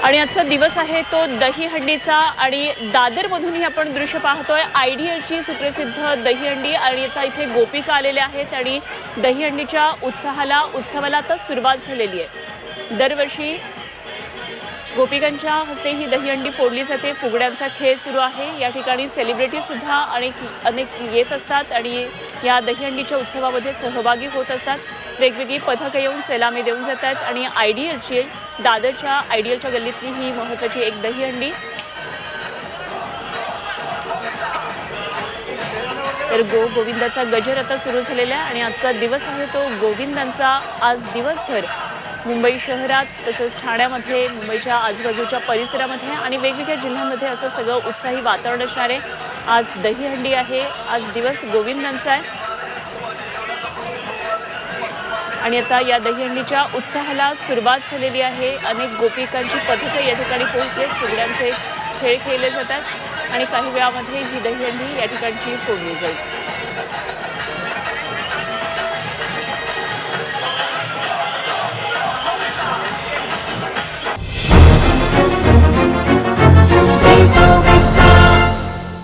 आणि आजचा दिवस आहे तो दहीहंडीचा आणि दादरमधूनही आपण दृश्य पाहतोय आयडियलची सुप्रसिद्ध दहीहंडी आणि आता इथे गोपिका आलेल्या आहेत आणि दहीहंडीच्या उत्सवाला आता सुरुवात झालेली आहे। दरवर्षी गोपिकांच्या हस्ते ही दहीहंडी फोडली जाते। फुगड्यांचा खेळ सुरू आहे। या ठिकाणी सेलिब्रिटी सुद्धा अनेक येत असतात आणि या दहीहंडीच्या उत्सवामध्ये सहभागी होत असतात। वेगवेगळी पथकं येऊन सलामी देऊन जातात आणि दादरच्या आयडियलच्या गल्लीतली ही महत्त्वाची एक दहीहंडी। तर गोविंदाचा गजर आता सुरू झालेला आहे आणि आजचा दिवस आहे तो गोविंदांचा। आज दिवसभर मुंबई शहरात तसंच ठाण्यामध्ये मुंबईच्या आजूबाजूच्या परिसरामध्ये आणि वेगवेगळ्या जिल्ह्यांमध्ये असं सगळं उत्साही वातावरण असणार आहे। आज दहीहंडी आहे, आज दिवस गोविंदांचा आहे आणि आता या दहीहंडीच्या उत्साहाला सुरुवात झालेली आहे। अनेक गोपिकांची पथकं या ठिकाणी पोहोचले। फुगड्यांचे खेळ खेळले जातात आणि काही वेळामध्ये ही दहीहंडी या ठिकाणची फोडली जाईल।